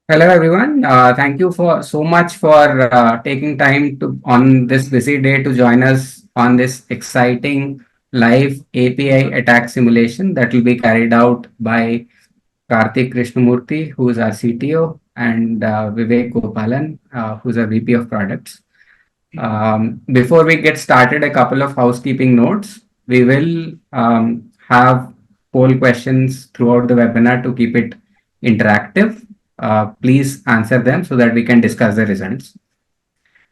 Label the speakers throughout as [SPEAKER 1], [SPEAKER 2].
[SPEAKER 1] Hello everyone. Thank you for so much for taking time to on this busy day to join us on this exciting live API attack simulation that will be carried out by Karthik Krishnamoorthy, who is our CTO, and Gopalan, who's our VP of Products. Before we get started, a couple of housekeeping notes. We will have poll questions throughout the webinar to keep it interactive. Please answer them so that we can discuss the results.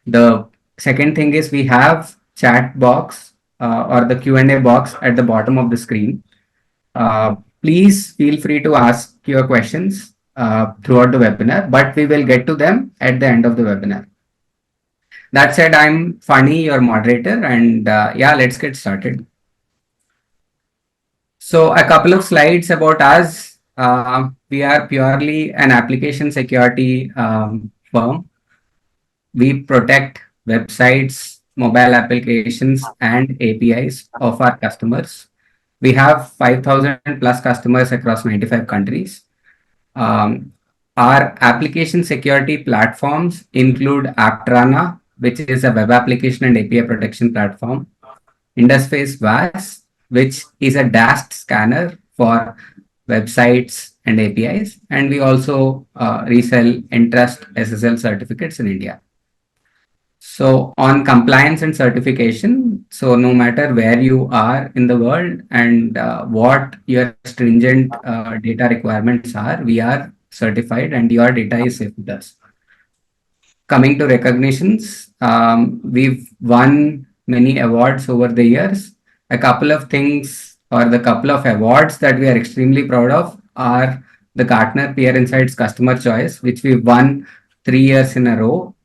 [SPEAKER 1] The second thing is we have chat box or the Q&A box at the bottom of the screen. Please feel free to ask your questions throughout the webinar, but we will get to them at the end of the webinar. That said, I'm Funny, your moderator, and yeah, let's get started. So a couple of slides about us. We are purely an application security firm. We protect websites, mobile applications, and APIs of our customers. We have 5,000 plus customers across 95 countries. Our application security platforms include Aptrana, which is a web application and API protection platform, Indusface WAS, which is a DAST scanner for websites and APIs, and we also resell Entrust SSL certificates in India. So on compliance and certification, so no matter where you are in the world and what your stringent data requirements are, we are certified and your data is safe with us. Coming to recognitions, we've won many awards over the years. A couple of things or the couple of awards that we are extremely proud of are the Gartner Peer Insights Customer Choice, which we've won 3 years in a row.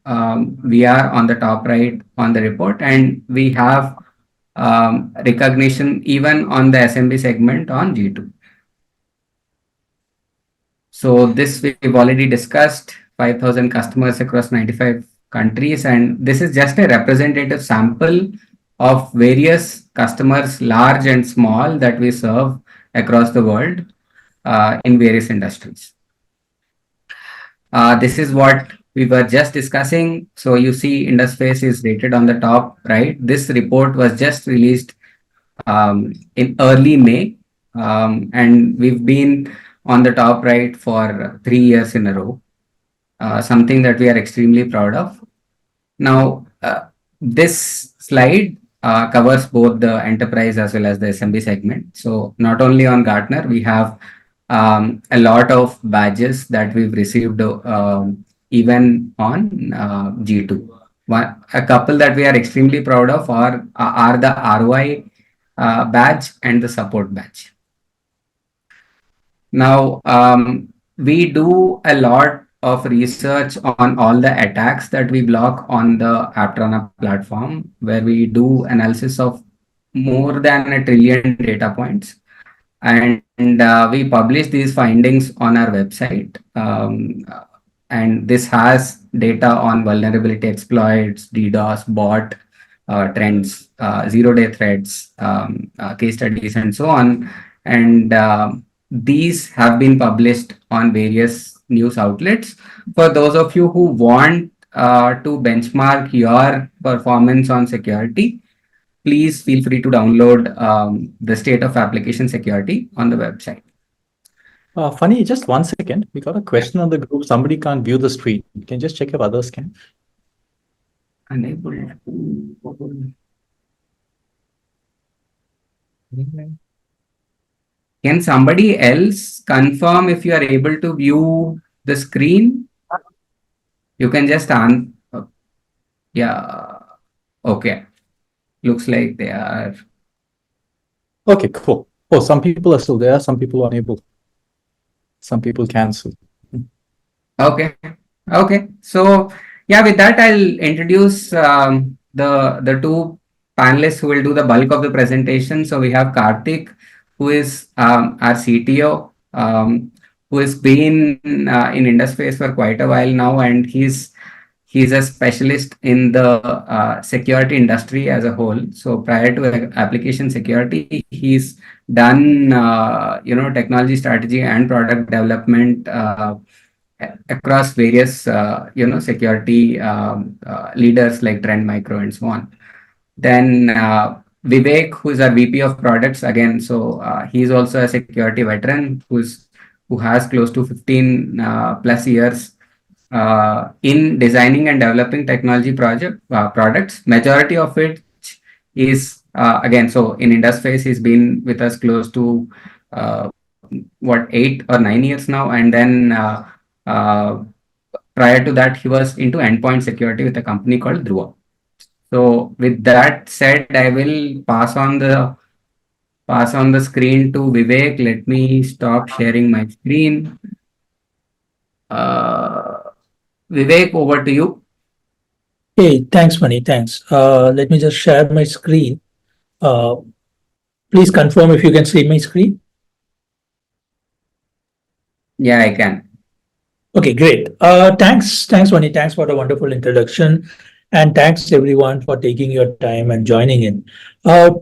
[SPEAKER 1] We are on the top right on the report, and we have recognition even on the SMB segment on G2. So this we've already discussed, 5,000 customers across 95 countries, and this is just a representative sample of various customers, large and small, that we serve across the world in various industries. This is what we were just discussing. So you see Indusface is rated on the top right. This report was just released in early May, and we've been on the top right for 3 years in a row, something that we are extremely proud of. Now, this slide covers both the enterprise as well as the SMB segment. So not only on Gartner, we have a lot of badges that we've received even on G2. A couple that we are extremely proud of are the ROI badge and the support badge. Now, we do a lot of research on all the attacks that we block on the Aptrana platform, where we do analysis of more than 1 trillion data points. And we publish these findings on our website. And this has data on vulnerability exploits, DDoS, bot trends, zero-day threats, case studies, and so on. And these have been published on various news outlets. For those of you who want to benchmark your performance on security, please feel free to download the State of Application Security on the website.
[SPEAKER 2] Funny, just 1 second. We got a question on the group. Somebody can't view the screen. You can just check if others can.
[SPEAKER 1] Unable. Can somebody else confirm if you are able to view the screen? You can just yeah. Okay. Looks like they are.
[SPEAKER 2] Okay, cool. Oh, some people are still there. Some people are unable. Some people cancel.
[SPEAKER 1] Okay. Okay. So yeah, with that, I'll introduce the two panelists who will do the bulk of the presentation. So we have Karthik, who is our CTO, who has been in Indusface for quite a while now, and he's a specialist in the security industry as a whole. So prior to application security, he's done technology strategy and product development across various security leaders like Trend Micro and so on. Then Vivek, who is our VP of products again, so he's also a security veteran who has close to 15 plus years in designing and developing technology products. Majority of it is again, so in Indusface, he's been with us close to uh, 8 or 9 years now, and then uh, prior to that, he was into endpoint security with a company called Dhruva. So with that said, I will pass on the screen to Vivek. Let me stop sharing my screen. Uh, Vivek, over to you.
[SPEAKER 3] Hey, thanks, Mani. Thanks. Let me just share my screen. Uh, Please confirm if you can see my screen.
[SPEAKER 1] Yeah, I can.
[SPEAKER 3] Okay, great. Thanks, Mani. Thanks for the wonderful introduction. And thanks everyone for taking your time and joining in.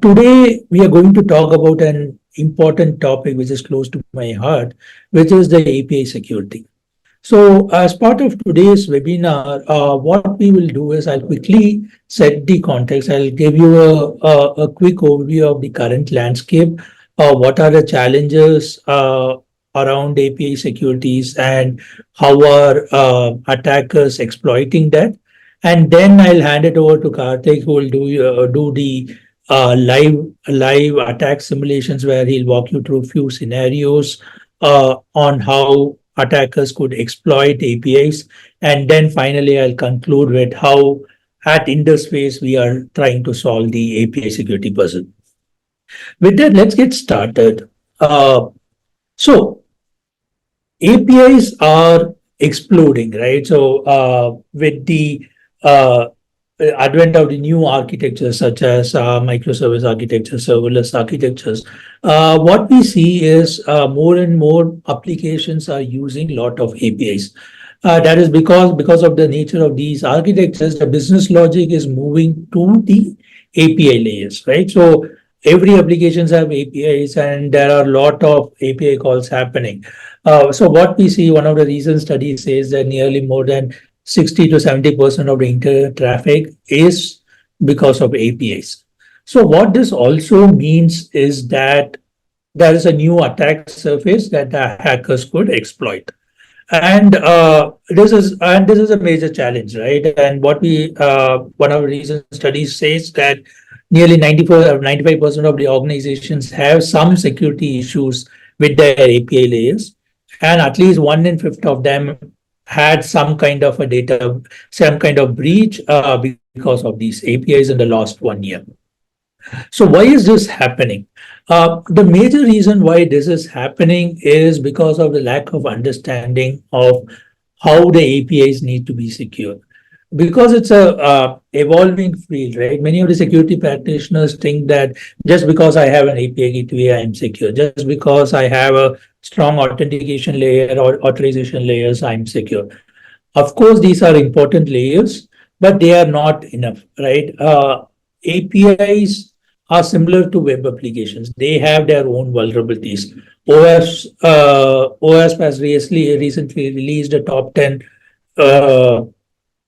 [SPEAKER 3] Today, we are going to talk about an important topic which is close to my heart, which is the API security. So as part of today's webinar, what we will do is I'll quickly set the context. I'll give you a quick overview of the current landscape, what are the challenges around API securities and how are attackers exploiting that. And then I'll hand it over to Karthik, who will do the live attack simulations where he'll walk you through a few scenarios on how attackers could exploit APIs. And then finally, I'll conclude with how at Indusface we are trying to solve the API security puzzle. With that, let's get started. So APIs are exploding, right? So with the advent of the new architectures such as microservice architecture, serverless architectures, what we see is more and more applications are using a lot of APIs. That is because of the nature of these architectures, the business logic is moving to the API layers, right? So every applications have APIs and there are a lot of API calls happening. So what we see, one of the recent studies says that nearly more than 60 to 70% of the internet traffic is because of APIs. So what this also means is that there is a new attack surface that the hackers could exploit. And this is a major challenge, right? And what we one of the recent studies says that nearly 95% of the organizations have some security issues with their API layers, and at least 1 in 5 of them had some kind of breach because of these APIs in the last 1 year. So why is this happening? The major reason why this is happening is because of the lack of understanding of how the APIs need to be secure. Because it's a evolving field, right? Many of the security practitioners think that just because I have an API gateway, I'm secure. Just because I have a strong authentication layer or authorization layers, I'm secure. Of course, these are important layers, but they are not enough, right? APIs are similar to web applications. They have their own vulnerabilities. OWASP has recently released a top 10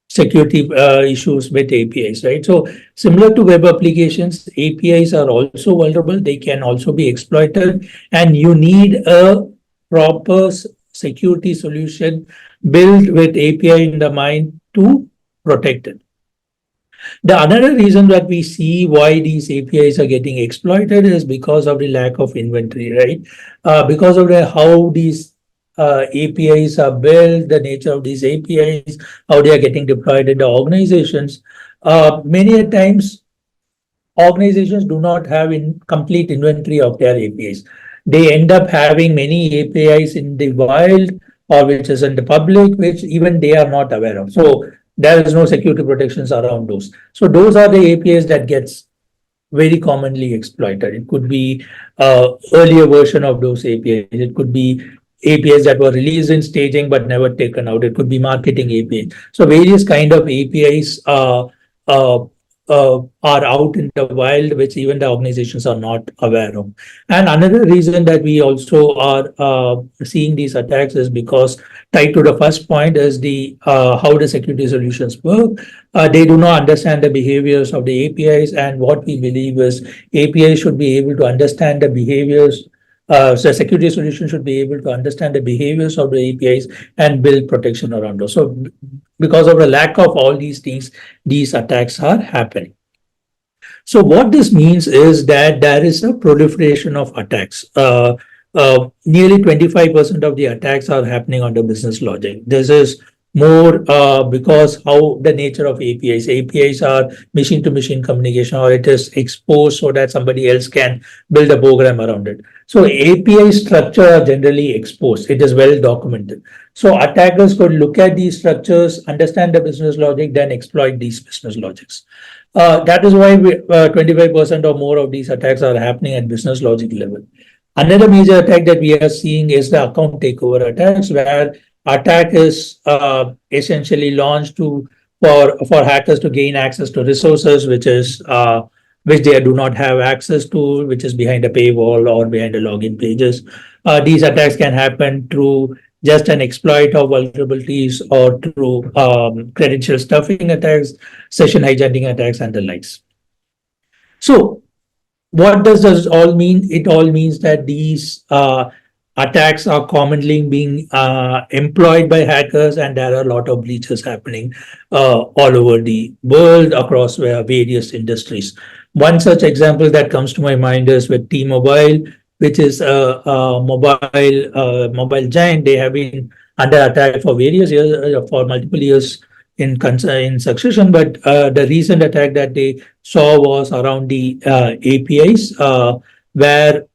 [SPEAKER 3] security issues with APIs, right? So similar to web applications, APIs are also vulnerable. They can also be exploited, and you need a proper security solution built with API in the mind to protect it. The another reason that we see why these APIs are getting exploited is because of the lack of inventory, right? Because of how these APIs are built, the nature of these APIs, how they are getting deployed in the organizations. Many times, organizations do not have complete inventory of their APIs. They end up having many APIs in the wild or which is in the public, which even they are not aware of. So there is no security protections around those. So those are the APIs that gets very commonly exploited. It could be earlier version of those APIs. It could be APIs that were released in staging but never taken out. It could be marketing APIs. So various kind of APIs are out in the wild, which even the organizations are not aware of. And another reason that we also are seeing these attacks is because, tied to the first point, is the how the security solutions work. They do not understand the behaviors of the APIs, and what we believe is APIs should be able to understand the behaviors. So security solution should be able to understand the behaviors of the APIs and build protection around those. So because of the lack of all these things, these attacks are happening. So what this means is that there is a proliferation of attacks. Nearly 25% of the attacks are happening on the business logic. This is more because how the nature of APIs. APIs are machine-to-machine communication, or it is exposed so that somebody else can build a program around it. So API structure are generally exposed. It is well documented. So attackers could look at these structures, understand the business logic, then exploit these business logics. That is why 25% or more of these attacks are happening at business logic level. Another major attack that we are seeing is the account takeover attacks, where attack is essentially launched for hackers to gain access to resources which they do not have access to, which is behind a paywall or behind the login pages. These attacks can happen through just an exploit of vulnerabilities or through credential stuffing attacks, session hijacking attacks, and the likes. So what does this all mean? It all means that these attacks are commonly being employed by hackers, and there are a lot of breaches happening all over the world across various industries. One such example that comes to my mind is with T-Mobile, which is a mobile giant. They have been under attack for various years, for multiple years in succession. But the recent attack that they saw was around the APIs, where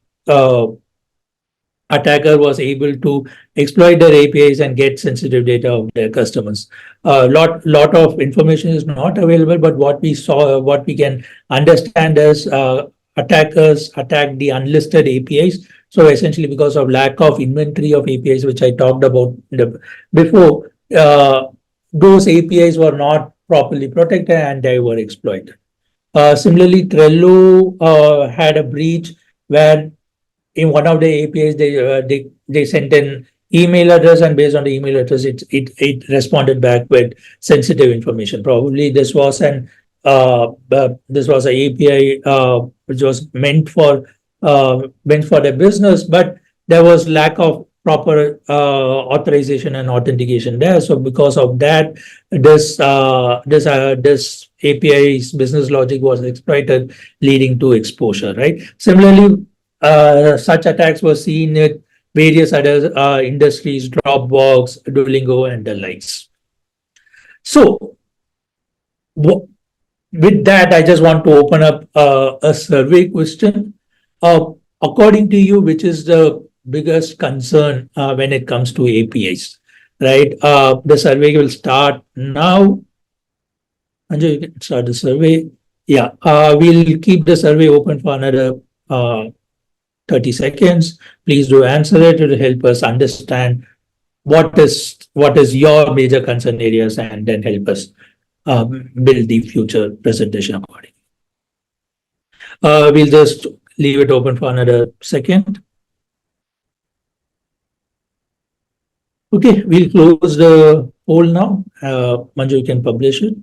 [SPEAKER 3] attacker was able to exploit their APIs and get sensitive data of their customers. Lot of information is not available, but what we can understand is attackers attack the unlisted APIs. So essentially, because of lack of inventory of APIs, which I talked about before, those APIs were not properly protected and they were exploited. Similarly, Trello had a breach where in one of the APIs they sent an email address, and based on the email address, it responded back with sensitive information. Probably this was an API which was meant for the business, but there was lack of proper authorization and authentication there. So because of that, this API's business logic was exploited, leading to exposure. Right. Similarly, such attacks were seen in various other industries, Dropbox, Duolingo, and the likes. So with that, I just want to open up a survey question. According to you, which is the biggest concern when it comes to APIs, right? The survey will start now. Anjay, you can start the survey. Yeah, we'll keep the survey open for another 30 seconds. Please do answer it. It will help us understand what is your major concern areas, and then help us build the future presentation accordingly. We'll just leave it open for another second. Okay, we'll close the poll now. Manju, you can publish it.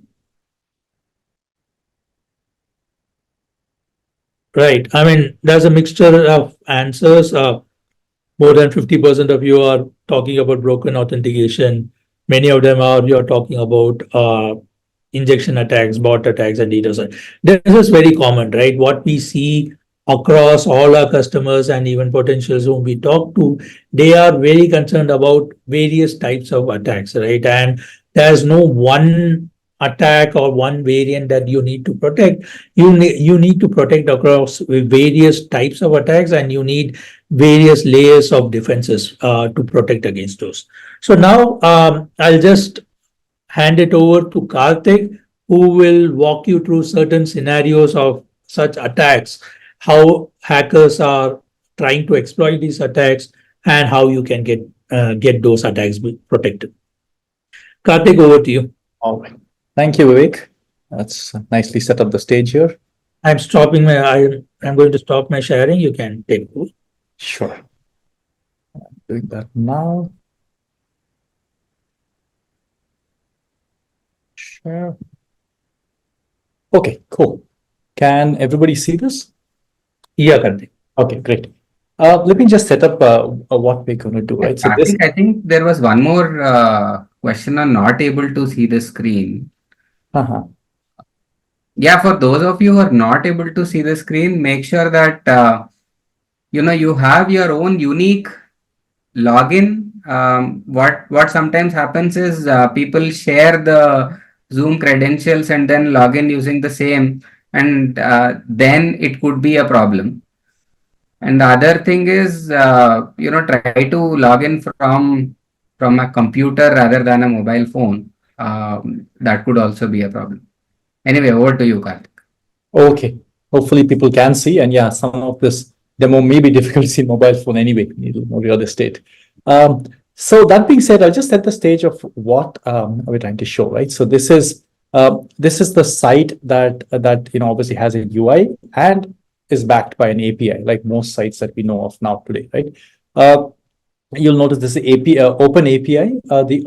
[SPEAKER 3] Right. I mean, there's a mixture of answers. More than 50% of you are talking about broken authentication. Many of them you're talking about injection attacks, bot attacks, and DDoS. This is very common, right? What we see across all our customers and even potentials whom we talk to, they are very concerned about various types of attacks, right? And there's no one attack or one variant that you need to protect. You need to protect across various types of attacks, and you need various layers of defenses to protect against those. So now I'll just hand it over to Karthik, who will walk you through certain scenarios of such attacks, how hackers are trying to exploit these attacks, and how you can get those attacks protected. Karthik, over to you.
[SPEAKER 2] All right. Thank you, Vivek. Let's nicely set up the stage here.
[SPEAKER 3] I'm going to stop my sharing. You can take over.
[SPEAKER 2] Sure. Doing that now. Share. Okay, cool. Can everybody see this?
[SPEAKER 3] Yeah, Karthik.
[SPEAKER 2] Okay, great. Let me just set up what we're going to do, right?
[SPEAKER 1] So this, I think there was one more question on not able to see the screen. Yeah, for those of you who are not able to see the screen, make sure that you have your own unique login. What sometimes happens is people share the Zoom credentials and then log in using the same, and then it could be a problem. And the other thing is, try to log in from a computer rather than a mobile phone. That could also be a problem. Anyway, over to you, Karthik.
[SPEAKER 2] Okay. Hopefully people can see, and yeah, some of this demo may be difficult to see mobile phone anyway. You need more real estate. So that being said, I'll just set the stage of what we're trying to show, right? So this is the site that obviously has a UI and is backed by an API, like most sites that we know of now today, right? You'll notice this API, open API. The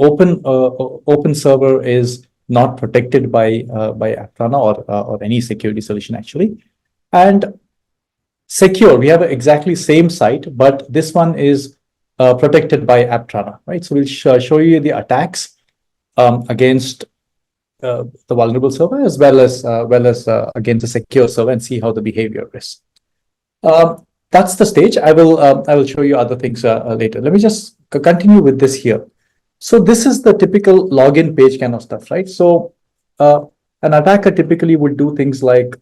[SPEAKER 2] open server is not protected by Aptrana or any security solution actually, and secure. We have exactly same site, but this one is protected by Aptrana, right? So we'll show you the attacks against the vulnerable server as well as against the secure server and see how the behavior is. That's the stage. I will show you other things later. Let me just continue with this here. So this is the typical login page kind of stuff, right? So an attacker typically would do things like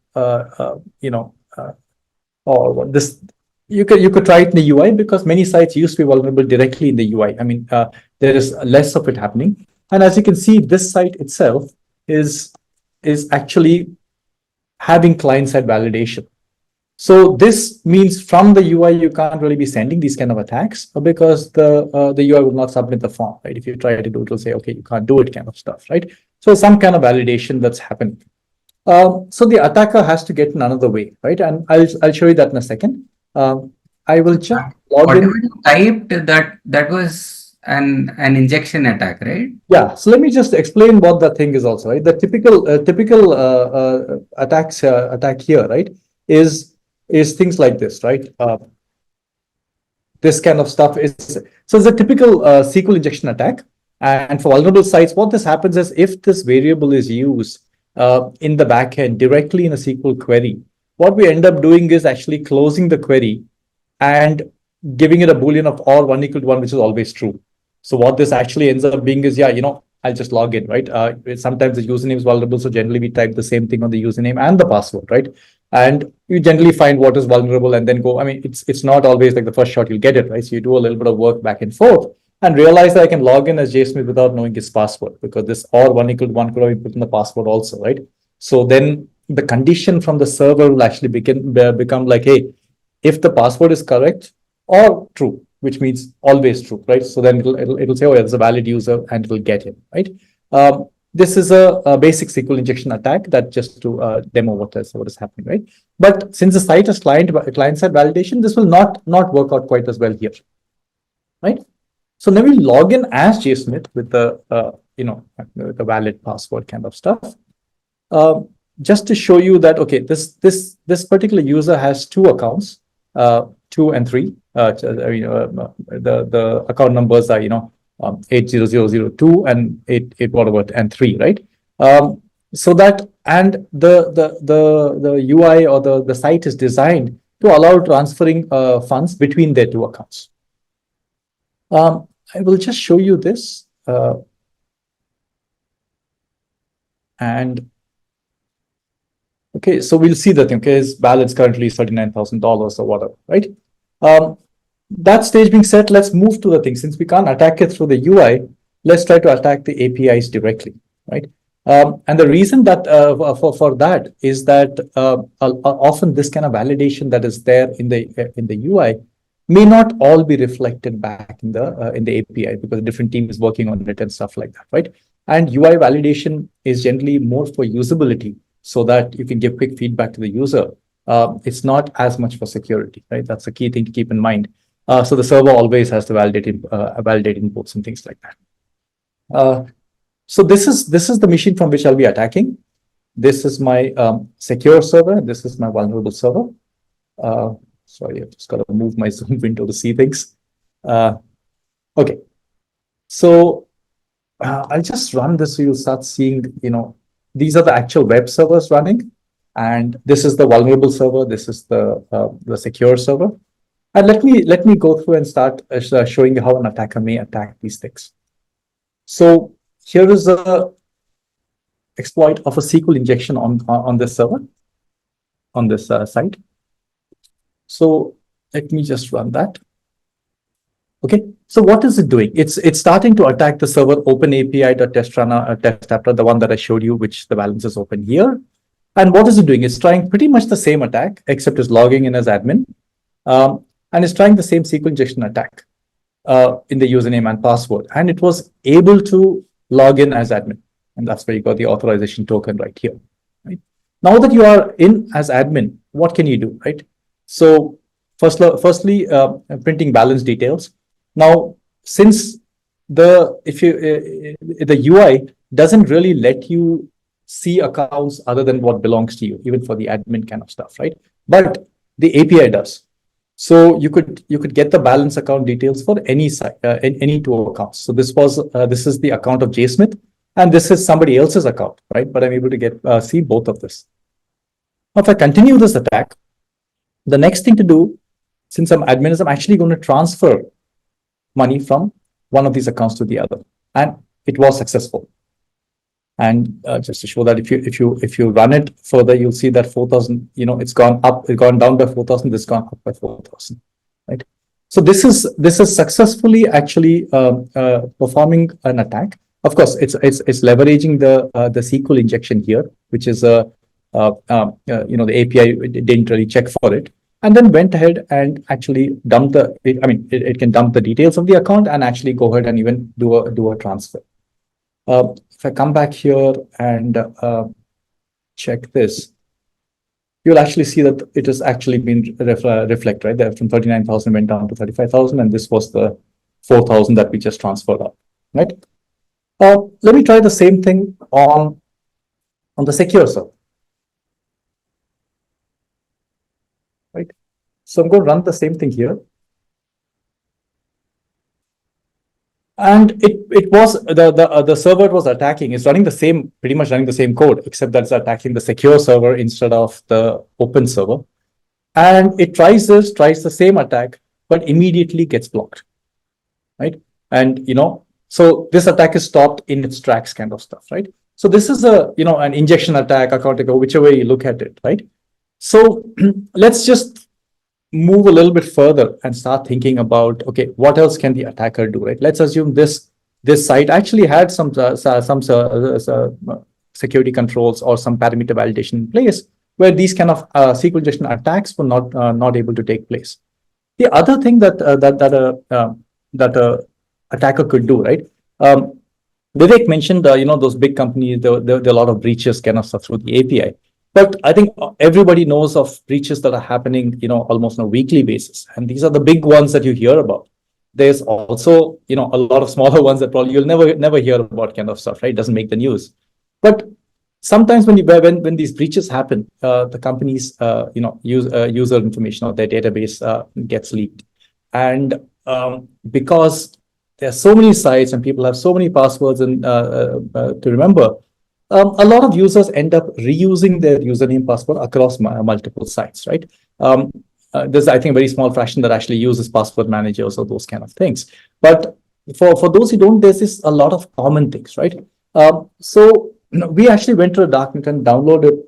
[SPEAKER 2] or this. You could try it in the UI because many sites used to be vulnerable directly in the UI. I mean, there is less of it happening. And as you can see, this site itself is actually having client-side validation. So this means from the UI, you can't really be sending these kind of attacks because the UI will not submit the form, right? If you try to do it, it'll say, okay, you can't do it kind of stuff, right? So some kind of validation that's happening. So the attacker has to get in another way, right? And I'll show you that in a second. I will just log in.
[SPEAKER 1] Whatever you typed, that was an injection attack, right?
[SPEAKER 2] Yeah. So let me just explain what the thing is also, right? The typical attack here, right, is things like this, right? This kind of stuff is so it's a typical SQL injection attack. And for vulnerable sites, what this happens is if this variable is used in the backend directly in a SQL query, what we end up doing is actually closing the query and giving it a boolean of or 1 equal to 1, which is always true. So what this actually ends up being is, I'll just log in, right? Sometimes the username is vulnerable, so generally we type the same thing on the username and the password, right? And you generally find what is vulnerable and then go. I mean, it's not always like the first shot you'll get it, right? So you do a little bit of work back and forth and realize that I can log in as JSmith without knowing his password because this or 1 equal to 1 could have been put in the password also, right? So then the condition from the server will actually become like, hey, if the password is correct or true, which means always true, right? So then it'll say, oh, yeah, there's a valid user and it'll get him, right? This is a basic SQL injection attack that just to demo what is happening, right? But since the site is client-side validation, this will not work out quite as well here, right? So now we log in as JSmith with the the valid password kind of stuff. Just to show you that, okay, this particular user has two accounts, 2 and 3. The account numbers are 80002 and 8 whatever and 3, right? So that and the UI or the site is designed to allow transferring funds between their two accounts. I will just show you this and okay, so we'll see that thing. Okay, his balance currently is $39,000 or whatever, right? That stage being set, let's move to the thing. Since we can't attack it through the UI, let's try to attack the APIs directly, right? And the reason that for that is that often this kind of validation that is there in the UI may not all be reflected back in the API because a different team is working on it and stuff like that, right? And UI validation is generally more for usability so that you can give quick feedback to the user. It's not as much for security, right? That's a key thing to keep in mind. So the server always has to validate inputs and things like that. So this is the machine from which I'll be attacking. This is my secure server. This is my vulnerable server. Sorry, I've just got to move my Zoom window to see things. Okay, so I'll just run this so you'll start seeing, these are the actual web servers running. And this is the vulnerable server. This is the secure server. And let me go through and start showing you how an attacker may attack these things. So here is a exploit of a SQL injection on this server, on this site. So let me just run that. Okay, so what is it doing? It's starting to attack the server OpenAPI.test after the one that I showed you, which the balance is open here. And what is it doing? It's trying pretty much the same attack, except it's logging in as admin. And it's trying the same SQL injection attack in the username and password. And it was able to log in as admin. And that's where you got the authorization token right here. Right? Now that you are in as admin, what can you do, right? So firstly, printing balance details. Now, since the UI doesn't really let you see accounts other than what belongs to you, even for the admin kind of stuff, right? But the API does. So you could get the balance account details for any site, any two accounts. So this is the account of JSmith, and this is somebody else's account, right? But I'm able to see both of this. Now, if I continue this attack, the next thing to do, since I'm admin, is I'm actually going to transfer money from one of these accounts to the other, and it was successful. And just to show that if you run it further, you'll see that 4,000. It's gone up, it's gone down by 4,000. This gone up by 4,000, right? So this is successfully actually performing an attack. Of course, it's leveraging the SQL injection here, which is the API didn't really check for it, and then went ahead and actually dumped it can dump the details of the account and actually go ahead and even do a transfer. If I come back here and check this, you'll actually see that it has actually been reflect, right? There from 39,000 went down to 35,000, and this was the 4,000 that we just transferred up, right? Let me try the same thing on the secure server, right? So I'm going to run the same thing here. And it was the server it was attacking is pretty much running the same code, except that it's attacking the secure server instead of the open server. And it tries the same attack, but immediately gets blocked, right? And so this attack is stopped in its tracks, kind of stuff, right? So this is an injection attack, account attack, whichever way you look at it, right? So let's just move a little bit further and start thinking about, okay, what else can the attacker do, right? Let's assume this site actually had some security controls or some parameter validation in place where these kind of SQL injection attacks were not able to take place. The other thing that attacker could do, right? Vivek mentioned, those big companies, there are a lot of breaches kind of stuff through the API. But I think everybody knows of breaches that are happening, almost on a weekly basis. And these are the big ones that you hear about. There's also, a lot of smaller ones that probably you'll never hear about, kind of stuff, right? It doesn't make the news. But sometimes when these breaches happen, the company's, user information or their database gets leaked. And because there are so many sites and people have so many passwords and to remember, a lot of users end up reusing their username password across multiple sites, right? There's, I think, a very small fraction that actually uses password managers or those kind of things. But for those who don't, there's a lot of common things, right? So we actually went to the darknet and downloaded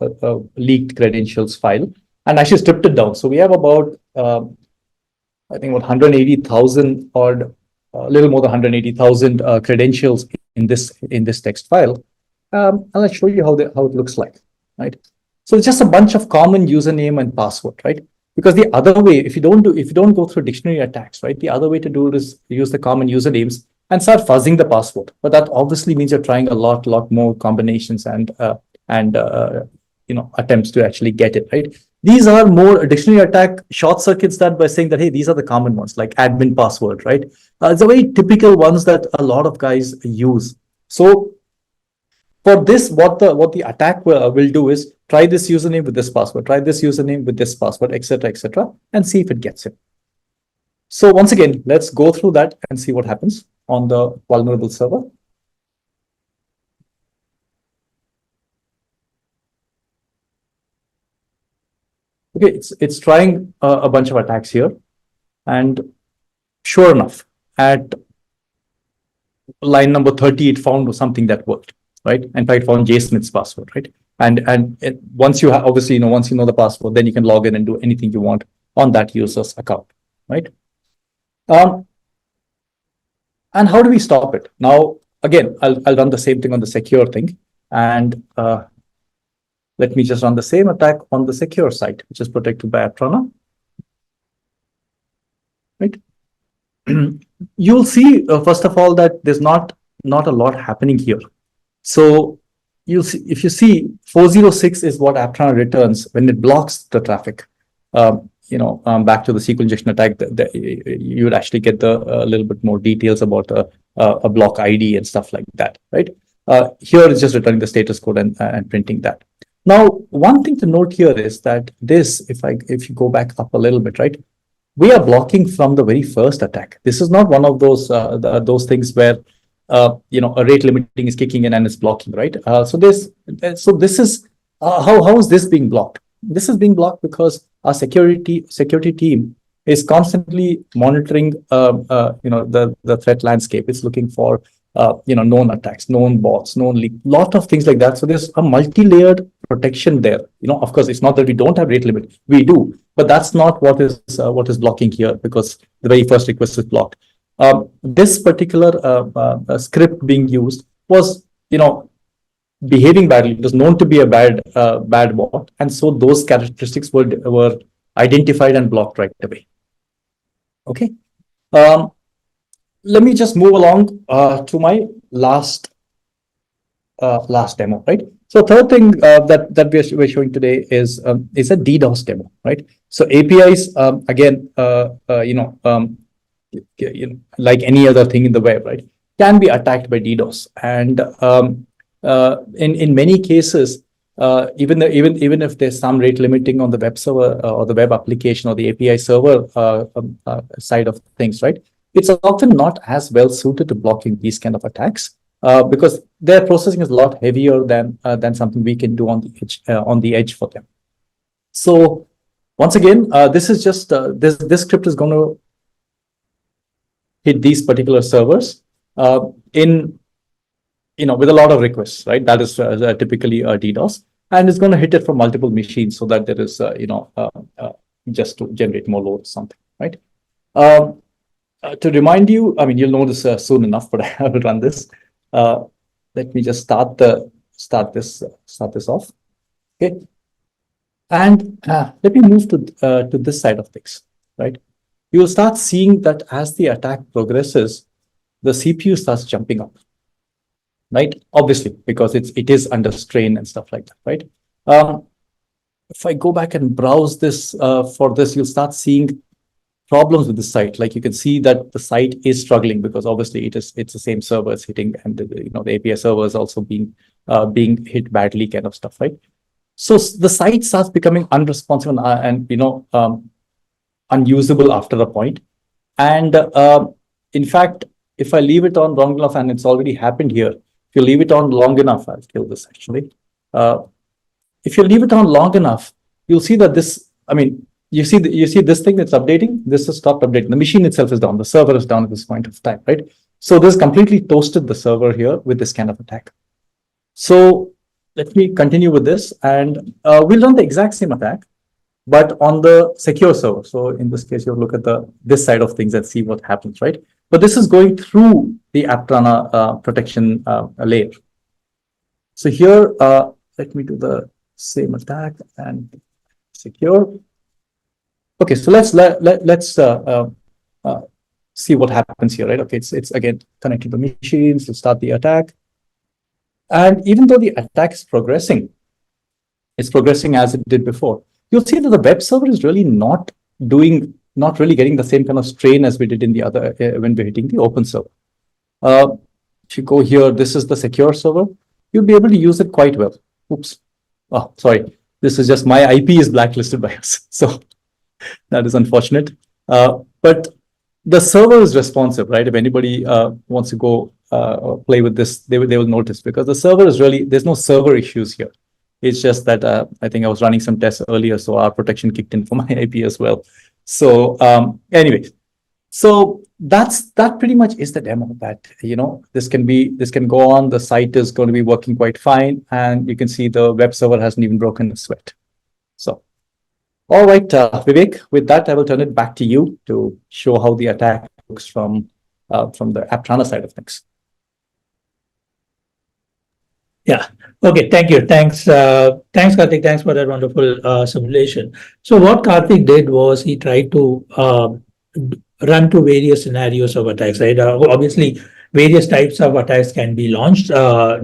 [SPEAKER 2] a leaked credentials file and actually stripped it down. So we have about, I think, about 180,000 or a little more than 180,000 credentials in this text file. I'll show you how it looks like, right? So it's just a bunch of common username and password, right? Because the other way, if you don't go through dictionary attacks, right? The other way to do it is use the common usernames and start fuzzing the password. But that obviously means you're trying a lot more combinations and attempts to actually get it right. These are more dictionary attack short circuits that by saying that, hey, these are the common ones like admin password, right? It's the very typical ones that a lot of guys use. So for this, what the attack will do is try this username with this password, try this username with this password, etc., and see if it gets it. So once again, let's go through that and see what happens on the vulnerable server. Okay, it's trying a bunch of attacks here, and sure enough, at line number 30, it found something that worked, right? In fact, it found J Smith's password, right? And once you obviously, once you know the password, then you can log in and do anything you want on that user's account, right? And how do we stop it? Now, again, I'll run the same thing on the secure thing, and let me just run the same attack on the secure side, which is protected by Atrana, right? You'll see, first of all, that there's not a lot happening here. So you'll see, if you see 406 is what Atrana returns when it blocks the traffic. Back to the SQL injection attack, you would actually get the little bit more details about a block ID and stuff like that, right? Here it's just returning the status code and printing that. Now, one thing to note here is that this, if you go back up a little bit, right, we are blocking from the very first attack. This is not one of those things where a rate limiting is kicking in and it's blocking, right? So this is how is this being blocked? This is being blocked because our security team is constantly monitoring the threat landscape. It's looking for known attacks, known bots, known leak, lot of things like that. So there's a multi-layered protection there. Of course, it's not that we don't have rate limit, we do, but that's not what is blocking here, because the very first request is blocked. This particular script being used was behaving badly. It was known to be a bad bot, and so those characteristics were identified and blocked right away. Okay. Let me just move along to my last demo, right? So third thing that we're showing today is a DDoS demo, right? So APIs, again, like any other thing in the web, right, can be attacked by DDoS, and in many cases, even if there's some rate limiting on the web server or the web application or the API server side of things, right, it's often not as well suited to blocking these kind of attacks because their processing is a lot heavier than something we can do on the edge for them. So once again, this is just this script is going to hit these particular servers with a lot of requests, right? That is typically a DDoS, and it's going to hit it from multiple machines so that there is just to generate more load or something, right? To remind you, I mean, you'll know this soon enough, but I will run this. Let me just start this off. Okay, and let me move to this side of things, right? You will start seeing that as the attack progresses, the CPU starts jumping up, right? Obviously, because it is under strain and stuff like that, right? If I go back and browse this for this, you'll start seeing problems with the site. Like you can see that the site is struggling because obviously it's the same server is hitting, and the API server is also being hit badly, kind of stuff, right? So the site starts becoming unresponsive and unusable after a point. And in fact, if I leave it on long enough, and it's already happened here, if you leave it on long enough, I'll kill this actually. If you leave it on long enough, you'll see that this, I mean, you see this thing that's updating, this has stopped updating. The machine itself is down, the server is down at this point of time, right? So this completely toasted the server here with this kind of attack. So let me continue with this, and we'll run the exact same attack, but on the secure server. So in this case, you'll look at this side of things and see what happens, right? But this is going through the Atrana protection layer. So here, let me do the same attack and secure. Okay, so let's see what happens here, right? Okay, it's again connected to the machines to start the attack. And even though the attack is progressing, it's progressing as it did before, you'll see that the web server is really not really getting the same kind of strain as we did in the other when we're hitting the open server. If you go here, this is the secure server. You'll be able to use it quite well. Oops. Oh, sorry. This is just my IP is blacklisted by us. So that is unfortunate. But the server is responsive, right? If anybody wants to go play with this, they will notice, because the server is really, there's no server issues here. It's just that I think I was running some tests earlier, so our protection kicked in for my IP as well. So anyways, so that pretty much is the demo. That, you know, this can go on. The site is going to be working quite fine, and you can see the web server hasn't even broken a sweat. So, all right, Vivek. With that, I will turn it back to you to show how the attack looks from the Aptrana side of things.
[SPEAKER 3] Yeah. Okay. Thank you. Thanks, Karthik. Thanks for that wonderful simulation. So what Karthik did was he tried to run through various scenarios of attacks. Right. Obviously, various types of attacks can be launched.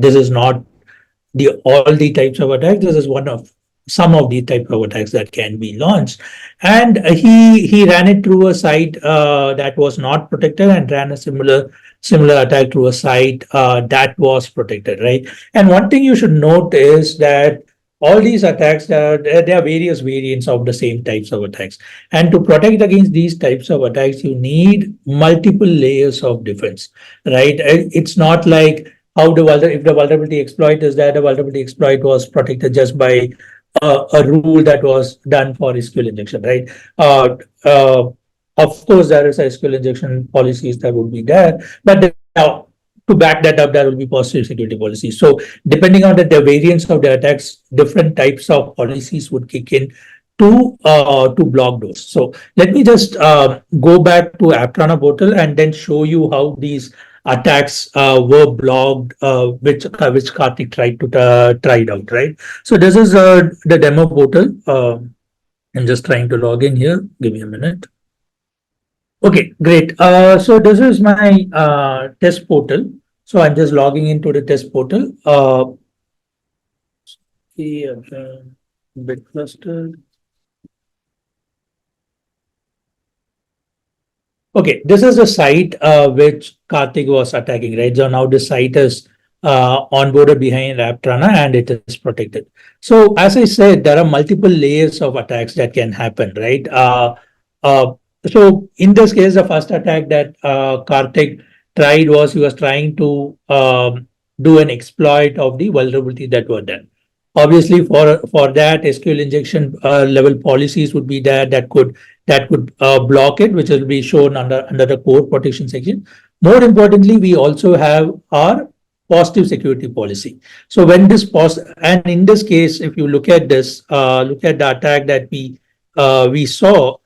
[SPEAKER 3] This is not all the types of attacks. This is one of some of the type of attacks that can be launched. And he ran it through a site that was not protected, and ran a similar attack through a site that was protected, right? And one thing you should note is that all these attacks, there are various variants of the same types of attacks. And to protect against these types of attacks, you need multiple layers of defense, right? It's not like if the vulnerability exploit is that the vulnerability exploit was protected just by a rule that was done for SQL injection, right? Of course, there is SQL injection policies that would be there, but now to back that up, there will be positive security policies. So depending on the variance of the attacks, different types of policies would kick in to block those. So let me just go back to Aptrana portal and then show you how these attacks were blocked, which Karthik tried out, right? So this is the demo portal. I'm just trying to log in here. Give me a minute. Okay, great. So this is my test portal. So I'm just logging into the test portal. Bit clustered. Okay, this is the site which Karthik was attacking, right? So now this site is onboarded behind Aptrana and it is protected. So as I said, there are multiple layers of attacks that can happen, right? So in this case, the first attack that Karthik tried was he was trying to do an exploit of the vulnerability that were done. Obviously, for that, SQL injection level policies would be there that could block it, which will be shown under the core protection section. More importantly, we also have our positive security policy. So when this and in this case, if you look at this, look at the attack that we saw,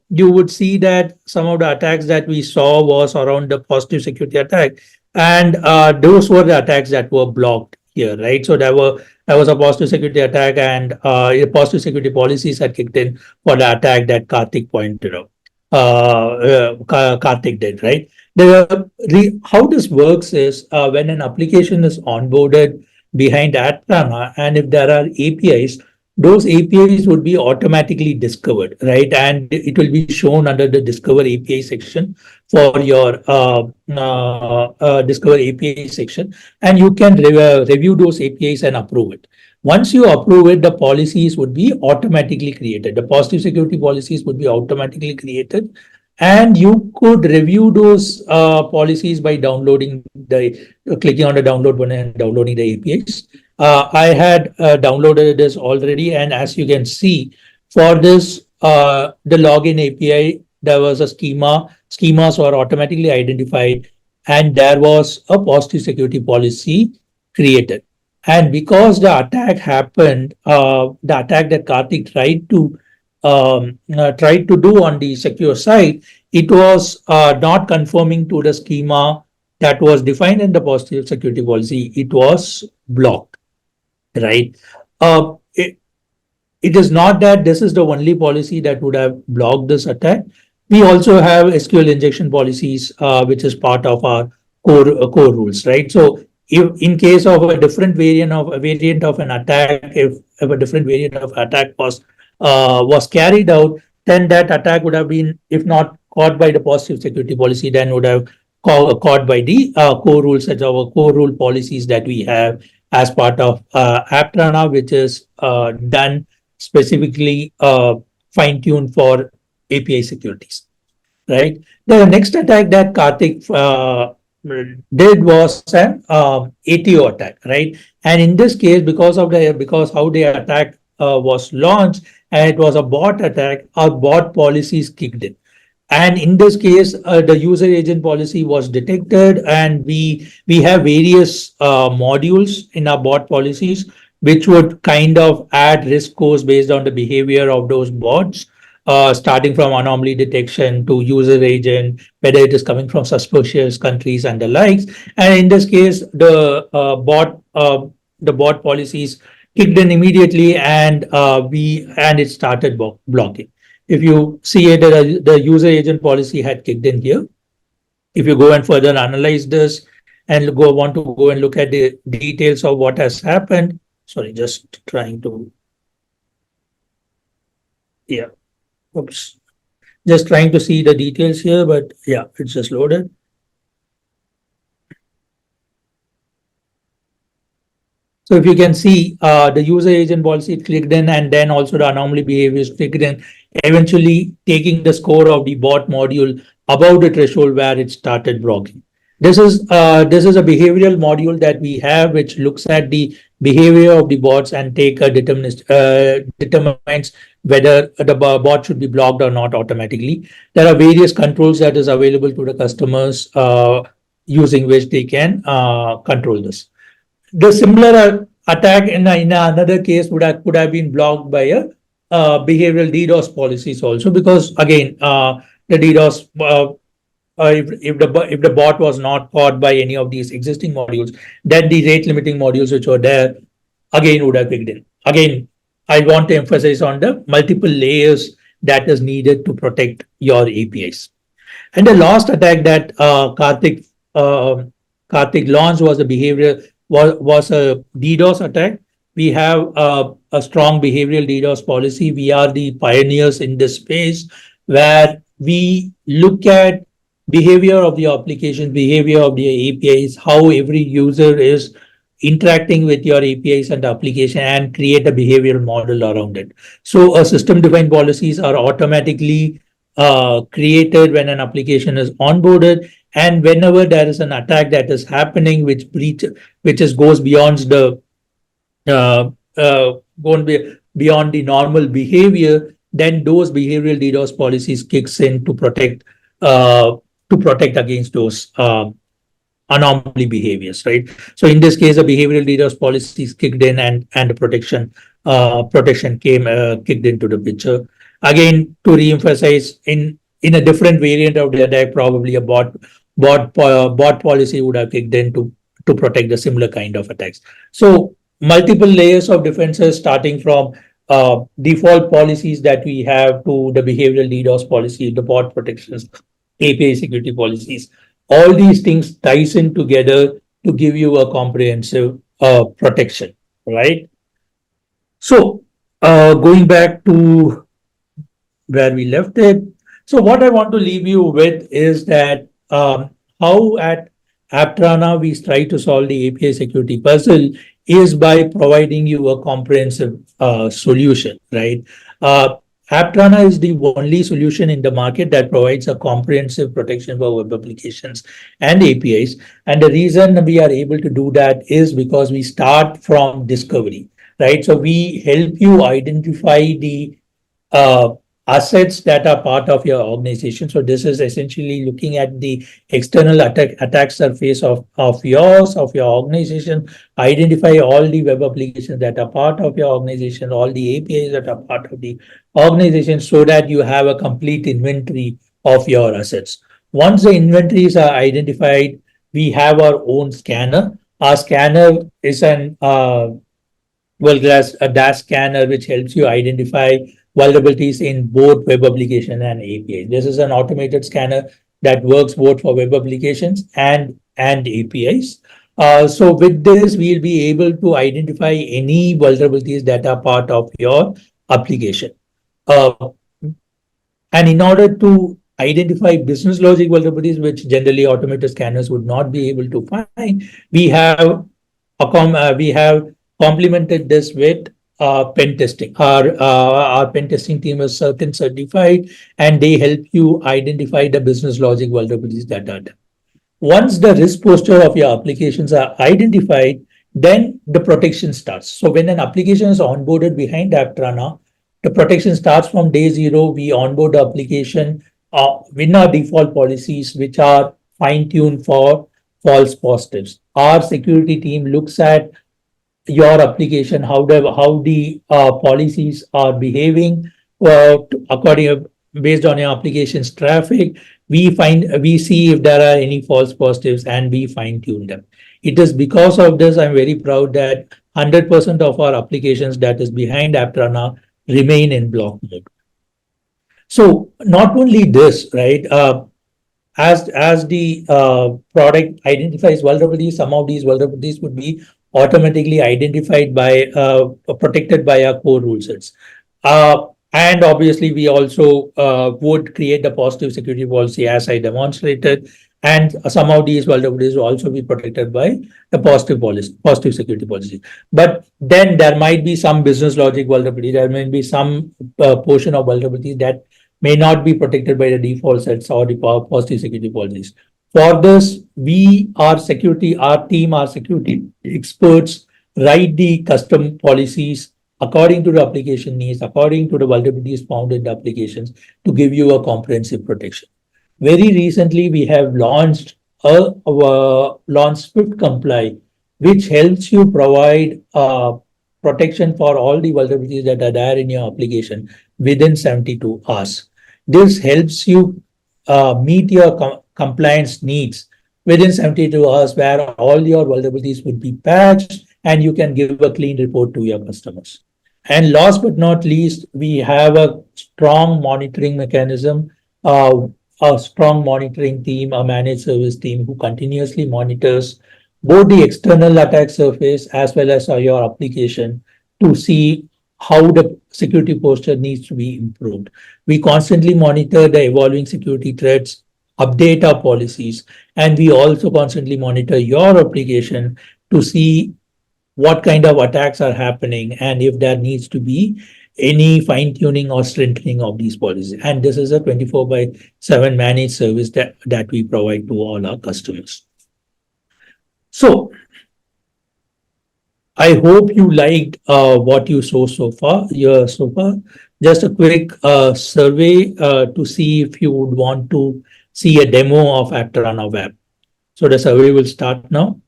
[SPEAKER 3] you would see that some of the attacks that we saw was around the positive security attack, and those were the attacks that were blocked here, right? So there was a positive security attack, and positive security policies had kicked in for the attack that Karthik pointed out. Karthik did, right? How this works is when an application is onboarded behind Aptrana, and if there are APIs, those APIs would be automatically discovered, right? And it will be shown under the Discover API section for your Discover API section, and you can review those APIs and approve it. Once you approve it, the policies would be automatically created. The positive security policies would be automatically created, and you could review those policies by clicking on the download button and downloading the APIs. I had downloaded this already, and as you can see, for this, the login API, there was a schema. Schemas were automatically identified, and there was a positive security policy created. And because the attack happened, the attack that Karthik tried to do on the secure side, it was not conforming to the schema that was defined in the positive security policy. It was blocked, right? It is not that this is the only policy that would have blocked this attack. We also have SQL injection policies, which is part of our core rules, right? So if in case of a different variant of an attack, if a different variant of attack was carried out, then that attack would have been, if not caught by the positive security policy, then would have caught by the core rules, such as our core rule policies that we have as part of Aptrana, which is done specifically fine-tuned for API securities, right? The next attack that Karthik did was an ATO attack, right? And in this case, because how the attack was launched and it was a bot attack, our bot policies kicked in. And in this case, the user agent policy was detected, and we have various modules in our bot policies which would kind of add risk scores based on the behavior of those bots, starting from anomaly detection to user agent, whether it is coming from suspicious countries and the likes. And in this case, the bot policies kicked in immediately, and it started blocking. If you see it, the user agent policy had kicked in here. If you go and further analyze this and want to go and look at the details of what has happened, sorry, just trying to, yeah, oops, just trying to see the details here, but yeah, it's just loaded. So if you can see, the user agent policy clicked in, and then also the anomaly behaviors clicked in, eventually taking the score of the bot module above the threshold where it started blocking. This is a behavioral module that we have, which looks at the behavior of the bots and determines whether the bot should be blocked or not automatically. There are various controls that is available to the customers using which they can control this. The similar attack in another case could have been blocked by a behavioral DDoS policies also, because again, the DDoS, if the bot was not caught by any of these existing modules, then the rate limiting modules which were there again would have kicked in. Again, I want to emphasize on the multiple layers that is needed to protect your APIs. And the last attack that Karthik launched was a DDoS attack. We have a strong behavioral DDoS policy. We are the pioneers in this space, where we look at behavior of the application, behavior of the APIs, how every user is interacting with your APIs and the application, and create a behavioral model around it. So system-defined policies are automatically created when an application is onboarded, and whenever there is an attack that is happening which goes beyond the beyond the normal behavior, then those behavioral DDoS policies kicks in to protect against those anomaly behaviors, right? So in this case, the behavioral DDoS policies kicked in, and the protection kicked into the picture. Again, to reemphasize, in a different variant of the attack, probably a bot policy would have kicked in to protect the similar kind of attacks. So multiple layers of defenses, starting from default policies that we have to the behavioral DDoS policy, the bot protections, API security policies. All these things ties in together to give you a comprehensive protection, right? So going back to where we left it. So what I want to leave you with is that how at Aptrana we try to solve the API security puzzle is by providing you a comprehensive solution, right? Aptrana is the only solution in the market that provides a comprehensive protection for web applications and APIs. And the reason we are able to do that is because we start from discovery, right? So we help you identify the assets that are part of your organization. So this is essentially looking at the external attack surface of your organization, identify all the web applications that are part of your organization, all the APIs that are part of the organization, so that you have a complete inventory of your assets. Once the inventories are identified, we have our own scanner. Our scanner is a DAS scanner, which helps you identify vulnerabilities in both web application and API. This is an automated scanner that works both for web applications and APIs. So with this, we'll be able to identify any vulnerabilities that are part of your application. Uh, and in order to identify business logic vulnerabilities, which generally automated scanners would not be able to find, we have we have complemented this with pen testing. Our pen testing team is certified, and they help you identify the business logic vulnerabilities that are there. Once the risk posture of your applications are identified, then the protection starts. So when an application is onboarded behind Aptrana, the protection starts from day zero. We onboard the application with our default policies, which are fine-tuned for false positives. Our security team looks at your application, how the policies are behaving according based on your application's traffic. We see if there are any false positives, and we fine tune them. It is because of this I'm very proud that 100% of our applications that is behind Aptrana remain in block mode. So not only this, right? As the product identifies vulnerabilities, some of these vulnerabilities would be automatically identified by protected by our core rule sets. And obviously, we also would create the positive security policy as I demonstrated. And some of these vulnerabilities will also be protected by the positive security policy. But then there might be some business logic vulnerability. There may be some portion of vulnerability that may not be protected by the default sets or the positive security policies. For this, our security experts write the custom policies according to the application needs, according to the vulnerabilities found in the applications, to give you a comprehensive protection. Very recently, we have launched Swift Comply, which helps you provide protection for all the vulnerabilities that are there in your application within 72 hours. This helps you meet your compliance needs within 72 hours, where all your vulnerabilities would be patched and you can give a clean report to your customers. And last but not least, we have a strong monitoring mechanism, a strong monitoring team, a managed service team who continuously monitors both the external attack surface as well as your application to see how the security posture needs to be improved. We constantly monitor the evolving security threats, update our policies, and we also constantly monitor your application to see what kind of attacks are happening and if there needs to be any fine-tuning or strengthening of these policies. And this is a 24/7 managed service that we provide to all our customers. So I hope you liked what you saw so far. Just a quick survey to see if you would want to see a demo of Aptrana Web. So the survey will start now.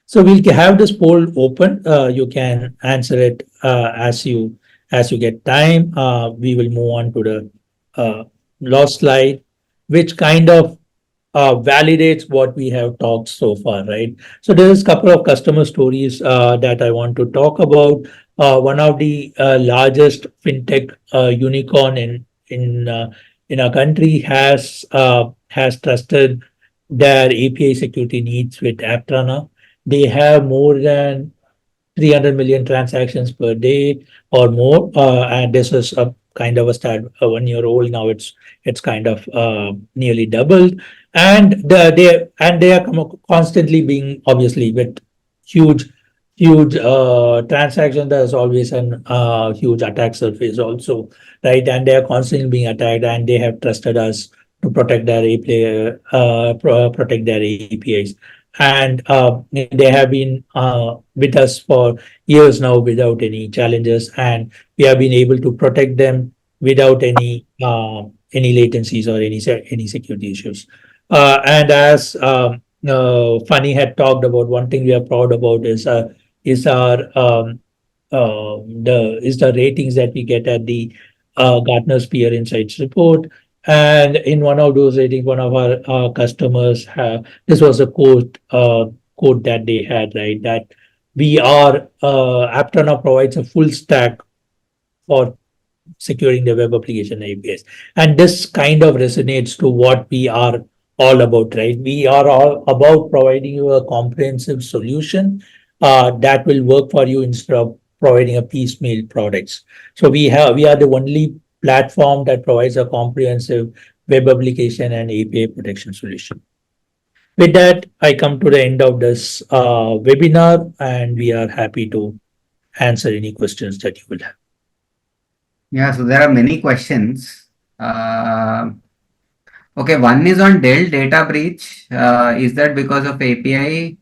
[SPEAKER 3] So we'll have this poll open. You can answer it as you get time. We will move on to the last slide, which kind of validates what we have talked so far, right? So there's a couple of customer stories that I want to talk about. One of the largest fintech unicorn in our country has trusted their API security needs with Aptrana. They have more than 300 million transactions per day or more, and this is a kind of a start 1 year old now. It's kind of nearly doubled, and they are constantly being, obviously, with huge transactions. There's always an huge attack surface also, right? And they are constantly being attacked, and they have trusted us to protect their APIs. And they have been with us for years now without any challenges, and we have been able to protect them without any latencies or any security issues. And as Funny had talked about, one thing we are proud about is the ratings that we get at the Gartner's Peer Insights report. And in one of those ratings, one of our customers, this was a quote that they had, right? That Aptrana provides a full stack for securing the web application APIs. And this kind of resonates to what we are all about, right? We are all about providing you a comprehensive solution that will work for you instead of providing a piecemeal products. So we are the only platform that provides a comprehensive web application and API protection solution. With that, I come to the end of this webinar, and we are happy to answer any questions that you will have.
[SPEAKER 1] Yeah, so there are many questions. Okay, one is on Dell data breach. Is that because of API?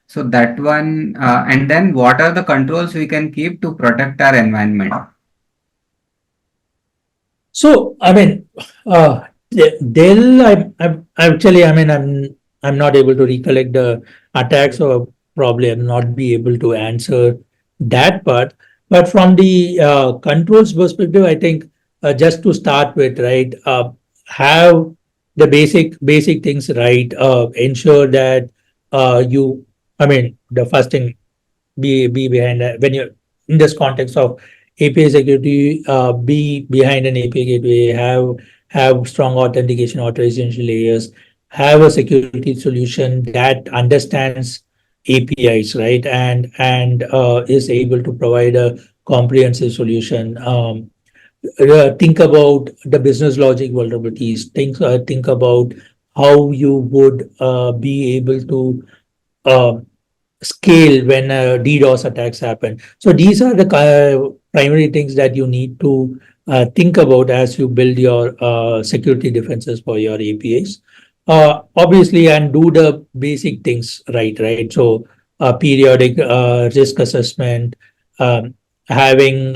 [SPEAKER 1] So that one, and then what are the controls we can keep to protect our environment?
[SPEAKER 3] So, I mean, Dell, I'm actually, I mean, I'm not able to recollect the attacks, or probably I'm not be able to answer that part. But from the controls perspective, I think just to start with, right, have the basic things right. Ensure that you, I mean, the first thing, be behind when you're in this context of API security, be behind an API gateway, have strong authentication authorization layers, have a security solution that understands APIs, right, and is able to provide a comprehensive solution. Think about the business logic vulnerabilities. Think about how you would be able to uh, scale when DDoS attacks happen. So these are the primary things that you need to think about as you build your security defenses for your APIs. Obviously, and do the basic things right? So periodic risk assessment, having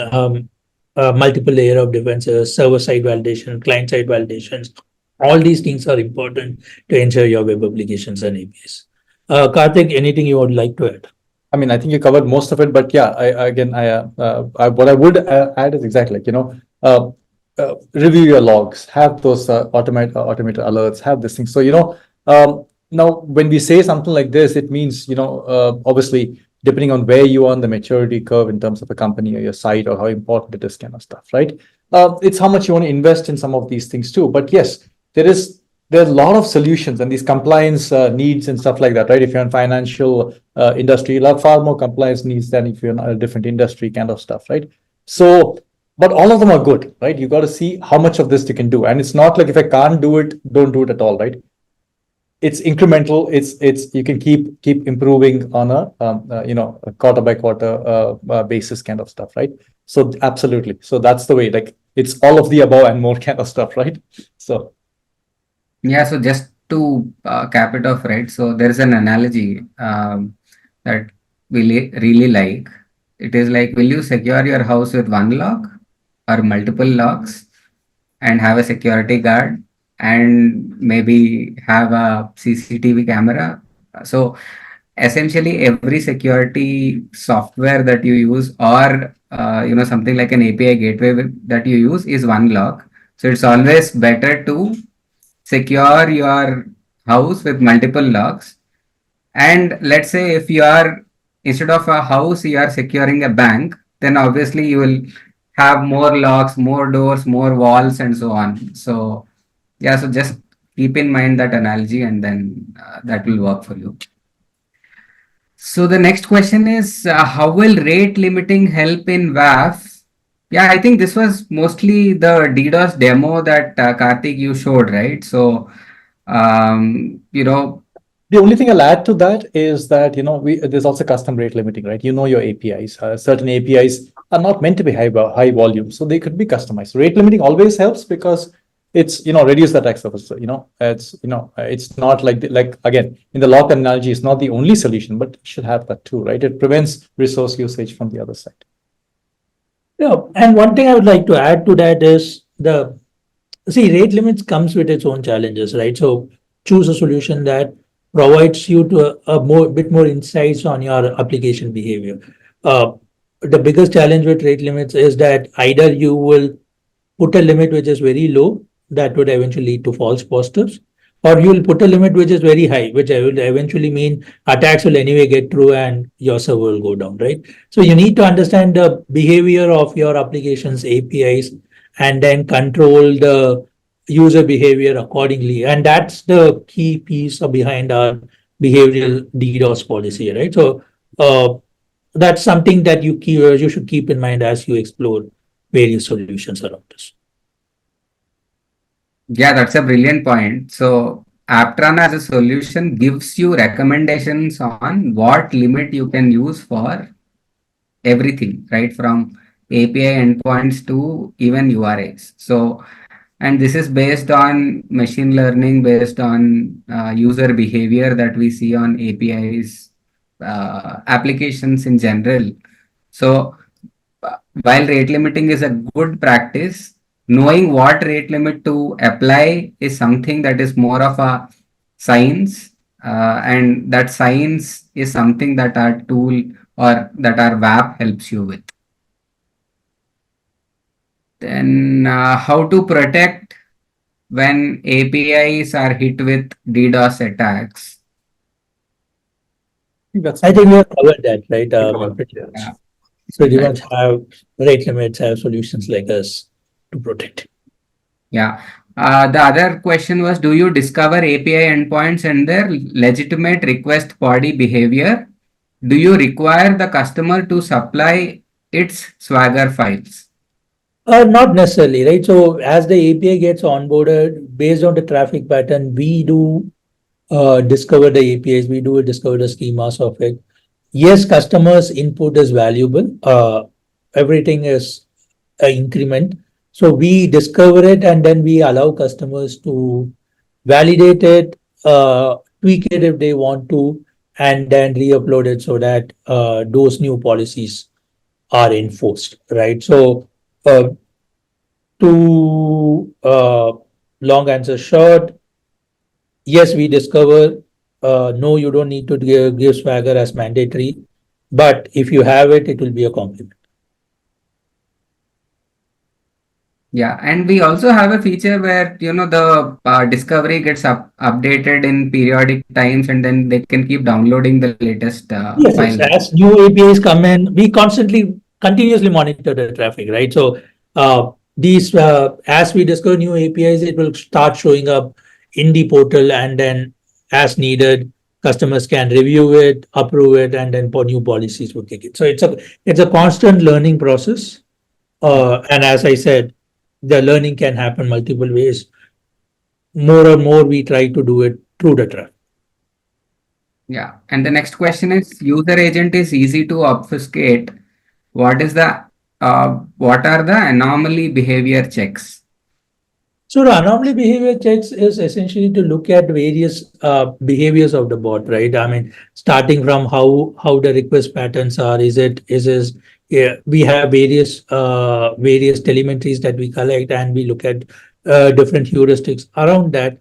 [SPEAKER 3] multiple layer of defenses, server-side validation, client-side validations. All these things are important to ensure your web applications and APIs. Karthik, anything you would like to add?
[SPEAKER 2] I mean, I think you covered most of it, but yeah, what I would add is exactly like, review your logs, have those automated alerts, have this thing. So, now when we say something like this, it means, obviously, depending on where you are on the maturity curve in terms of a company or your site or how important it is, kind of stuff, right? It's how much you want to invest in some of these things too. But yes, there are a lot of solutions and these compliance needs and stuff like that, right? If you're in financial industry, you'll have far more compliance needs than if you're in a different industry, kind of stuff, right? So, but all of them are good, right? You got to see how much of this you can do, and it's not like if I can't do it, don't do it at all, right? It's incremental. It's you can keep improving on a quarter by quarter basis, kind of stuff, right? So absolutely. So that's the way. Like it's all of the above and more kind of stuff, right? So.
[SPEAKER 1] Yeah, so just to cap it off, right? So there is an analogy that we really like. It is like, will you secure your house with one lock or multiple locks and have a security guard and maybe have a CCTV camera? So essentially, every security software that you use, or something like an API gateway that you use, is one lock. So it's always better to secure your house with multiple locks. And let's say if you are, instead of a house, you are securing a bank, then obviously you will have more locks, more doors, more walls, and so on. So yeah, so just keep in mind that analogy, and then that will work for you. So the next question is, how will rate limiting help in WAF? Yeah, I think this was mostly the DDoS demo that Karthik you showed, right? So,
[SPEAKER 2] the only thing I'll add to that is that, there's also custom rate limiting, right? Your APIs. Certain APIs are not meant to be high volume, so they could be customized. Rate limiting always helps because it's, reduce the attack surface. So, it's not like again, in the lock analogy, it's not the only solution, but it should have that too, right? It prevents resource usage from the other side.
[SPEAKER 3] Yeah, and one thing I would like to add to that is rate limits comes with its own challenges, right? So choose a solution that provides you to a bit more insights on your application behavior. The biggest challenge with rate limits is that either you will put a limit which is very low that would eventually lead to false positives, or you'll put a limit which is very high, which will eventually mean attacks will anyway get through and your server will go down, right? So you need to understand the behavior of your applications, APIs, and then control the user behavior accordingly. And that's the key piece behind our behavioral DDoS policy, right? So that's something that you should keep in mind as you explore various solutions around this.
[SPEAKER 1] Yeah, that's a brilliant point. So Aptron as a solution gives you recommendations on what limit you can use for everything, right? From API endpoints to even URIs. So, and this is based on machine learning, based on user behavior that we see on APIs, applications in general. So, while rate limiting is a good practice, knowing what rate limit to apply is something that is more of a science, and that science is something that our tool or that our WAP helps you with. Then how to protect when APIs are hit with DDoS attacks?
[SPEAKER 3] I think we have covered that, right? Pretty much.
[SPEAKER 1] Yeah.
[SPEAKER 3] So you must have rate limits, have solutions like us to protect.
[SPEAKER 1] Yeah. The other question was, do you discover API endpoints and their legitimate request body behavior? Do you require the customer to supply its Swagger files?
[SPEAKER 3] Not necessarily, right? So as the API gets onboarded, based on the traffic pattern, we do discover the APIs, we do discover the schemas of it. Yes, customers' input is valuable. Everything is an increment. So we discover it and then we allow customers to validate it, tweak it if they want to, and then re-upload it so that those new policies are enforced, right? So to long answer short, yes, we discover, no, you don't need to give Swagger as mandatory, but if you have it, it will be a compliment.
[SPEAKER 1] Yeah, and we also have a feature where, you know, the discovery gets updated in periodic times, and then they can keep downloading the latest
[SPEAKER 3] Yes,
[SPEAKER 1] file.
[SPEAKER 3] as new APIs come in, we continuously monitor the traffic, right? So these, as we discover new APIs, it will start showing up in the portal, and then as needed, customers can review it, approve it, and then new policies will kick in. So it's a constant learning process. And as I said, the learning can happen multiple ways. More and more, we try to do it through the traffic.
[SPEAKER 1] Yeah, and the next question is, user agent is easy to obfuscate. What are the anomaly behavior checks?
[SPEAKER 3] So the anomaly behavior checks is essentially to look at various behaviors of the bot, right? I mean, starting from how the request patterns are. Yeah, we have various telemetries that we collect, and we look at different heuristics around that.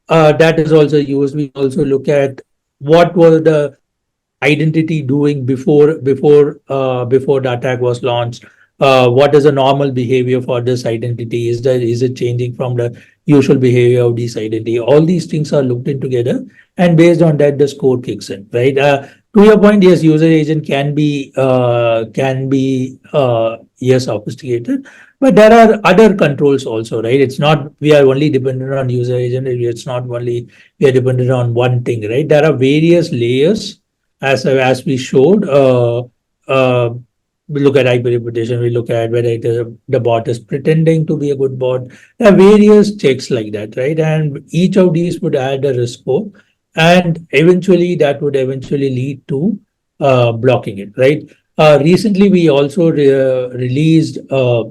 [SPEAKER 3] That is also used. We also look at what was the identity doing before the attack was launched. What is the normal behavior for this identity? Is it changing from the usual behavior of this identity? All these things are looked in together, and based on that, the score kicks in, right? To your point, yes, user agent can be yes, sophisticated, but there are other controls also, right? It's not we are only dependent on user agent. It's not only we are dependent on one thing, right? There are various layers as we showed. We look at IP reputation, we look at whether the bot is pretending to be a good bot. There are various checks like that, right? And each of these would add a risk score, and eventually that would eventually lead to blocking it, right? Recently, we also released a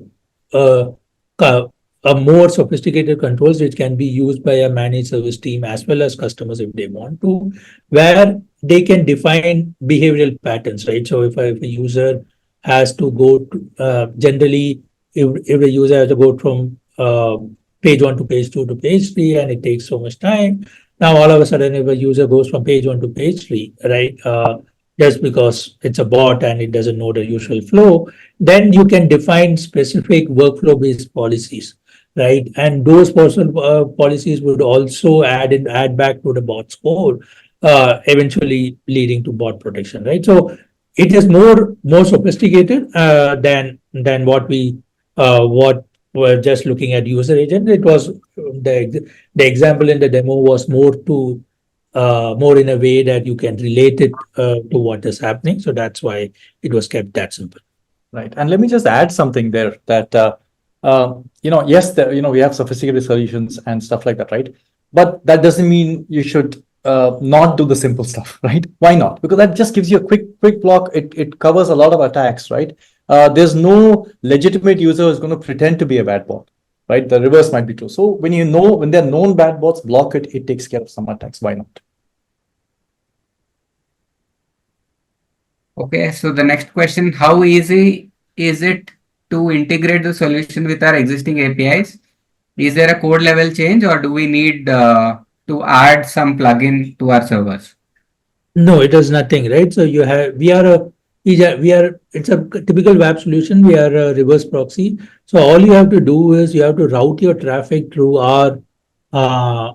[SPEAKER 3] more sophisticated controls which can be used by a managed service team as well as customers if they want to, where they can define behavioral patterns, right? So if a user has to go to, generally, if a user has to go from page 1 to page 2 to page 3 and it takes so much time, now all of a sudden if a user goes from page 1 to page 3, right, just because it's a bot and it doesn't know the usual flow, then you can define specific workflow based policies right? And those personal policies would also add back to the bot score, eventually leading to bot protection, right? So it is more sophisticated than what were just looking at user agent. It was the example in the demo was more in a way that you can relate it to what is happening. So that's why it was kept that simple.
[SPEAKER 2] Right. And let me just add something there that, yes, we have sophisticated solutions and stuff like that, right? But that doesn't mean you should not do the simple stuff, right? Why not? Because that just gives you a quick block. It covers a lot of attacks, right? There's no legitimate user who's going to pretend to be a bad bot, right? The reverse might be true. So when there are known bad bots, block it. It takes care of some attacks. Why not?
[SPEAKER 1] Okay, so the next question, how easy is it to integrate the solution with our existing APIs? Is there a code level change or do we need to add some plugin to our servers?
[SPEAKER 3] No, it is nothing, right? So it's a typical web solution. We are a reverse proxy. So all you have to do is you have to route your traffic through our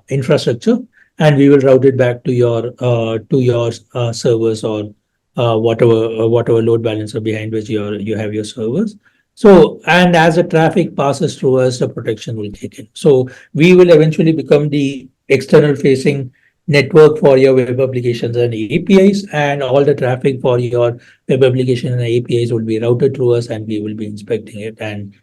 [SPEAKER 3] infrastructure, and we will route it back to your servers or whatever load balancer behind which you have your servers. So, and as the traffic passes through us, the protection will kick in. So we will eventually become the external facing network for your web applications and APIs, and all the traffic for your web application and APIs will be routed through us, and we will be inspecting it and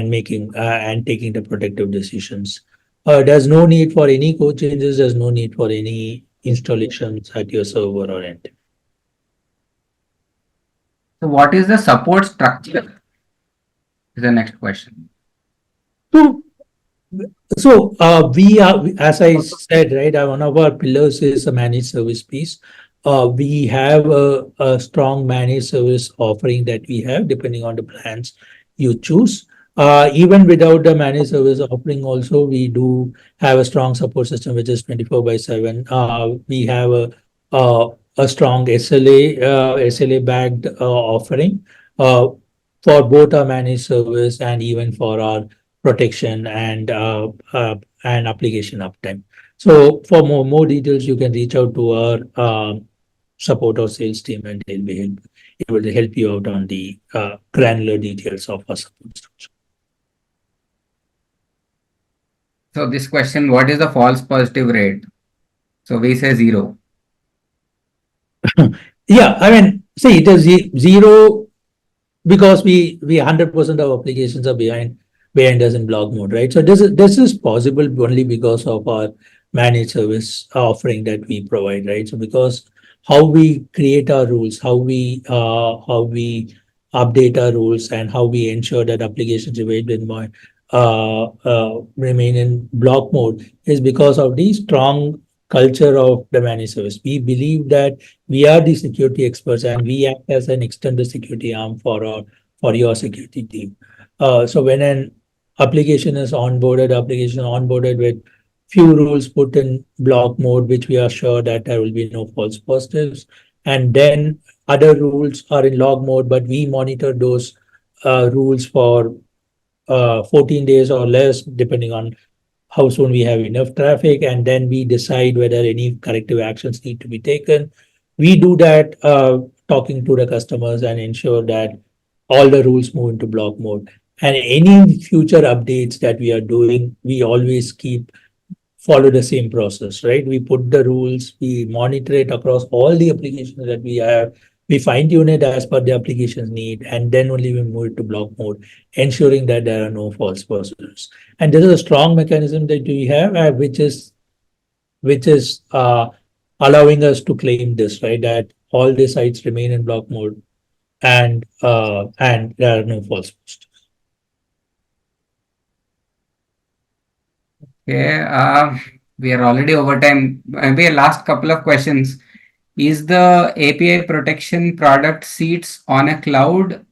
[SPEAKER 3] making and taking the protective decisions. There's no need for any code changes. There's no need for any installations at your server or end.
[SPEAKER 1] So what is the support structure? Is the next question.
[SPEAKER 3] So we are, as I said, right, one of our pillars is a managed service piece. We have a strong managed service offering that we have depending on the plans you choose. Even without the managed service offering also, we do have a strong support system, which is 24/7. We have a strong SLA backed offering for both our managed service and even for our protection and application uptime. So for more details, you can reach out to our support or sales team, and they'll be able to help you out on the granular details of our support structure.
[SPEAKER 1] So this question, what is the false positive rate? So we say 0.
[SPEAKER 3] Yeah, I mean, see, it is 0 because we 100% of applications are behind us in block mode, right? So this is possible only because of our managed service offering that we provide, right? So because how we create our rules, how we update our rules, and how we ensure that applications remain in block mode is because of the strong culture of the managed service. We believe that we are the security experts, and we act as an extended security arm for your security team. So when an application is onboarded with few rules put in block mode, which we are sure that there will be no false positives, and then other rules are in log mode, but we monitor those rules for 14 days or less, depending on how soon we have enough traffic, and then we decide whether any corrective actions need to be taken. We do that talking to the customers and ensure that all the rules move into block mode. And any future updates that we are doing, we always follow the same process, right? We put the rules, we monitor it across all the applications that we have, we fine tune it as per the application's need, and then only we move it to block mode, ensuring that there are no false positives. And this is a strong mechanism that we have, which is allowing us to claim this, right? That all the sites remain in block mode, and there are no false positives.
[SPEAKER 1] Okay, we are already over time. Maybe a last couple of questions. Is the API protection product seats on a cloud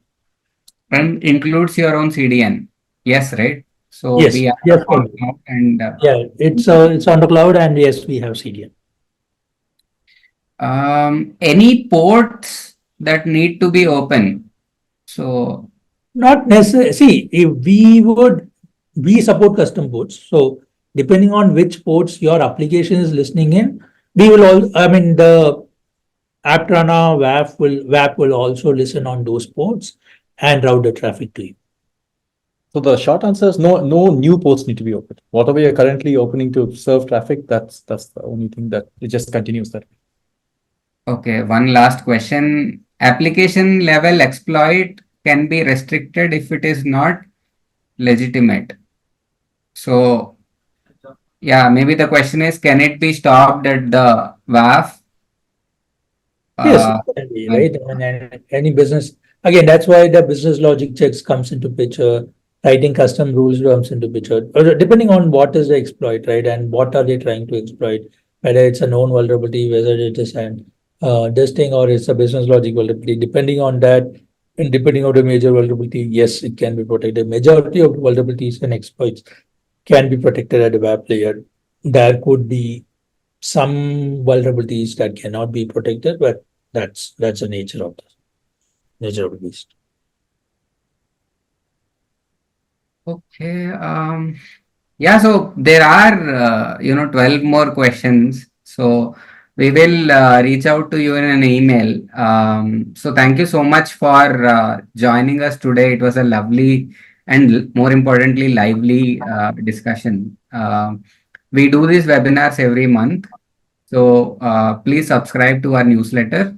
[SPEAKER 1] and includes your own CDN? Yes, right? So
[SPEAKER 3] Yes,
[SPEAKER 1] we are
[SPEAKER 3] yes,
[SPEAKER 1] on cloud and
[SPEAKER 3] yeah, it's on the cloud, and yes, we have CDN.
[SPEAKER 1] any ports that need to be open. So
[SPEAKER 3] not necessarily. See, if we would we support custom ports. So depending on which ports your application is listening in, we will all, I mean, the Aptrana WAP will also listen on those ports and route the traffic to you.
[SPEAKER 2] So the short answer is no new ports need to be opened. Whatever you're currently opening to serve traffic, that's the only thing that it just continues that.
[SPEAKER 1] Okay, one last question. Application level exploit can be restricted if it is not legitimate. So, yeah, maybe the question is, can it be stopped at the WAF?
[SPEAKER 3] Yes,
[SPEAKER 1] Uh,
[SPEAKER 3] it can be, right? I mean, and any business, again, that's why the business logic checks comes into picture, writing custom rules comes into picture, or depending on what is the exploit, right? And what are they trying to exploit, whether it's a known vulnerability, whether it is an this thing or it's a business logic vulnerability, depending on that, and depending on the major vulnerability, yes, it can be protected. Majority of vulnerabilities and exploits can be protected at the web layer. There could be some vulnerabilities that cannot be protected, but that's the nature of the beast.
[SPEAKER 1] okay. Yeah, so there are, 12 more questions. So we will reach out to you in an email. So thank you so much for joining us today. It was a lovely and more importantly, lively discussion. We do these webinars every month. So please subscribe to our newsletter,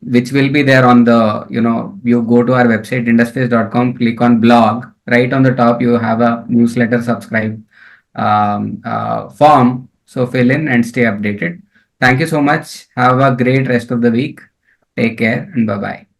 [SPEAKER 1] which will be there on the, you go to our website, indusface.com, click on blog. Right on the top, you have a newsletter subscribe form. So fill in and stay updated. Thank you so much. Have a great rest of the week. Take care and bye bye.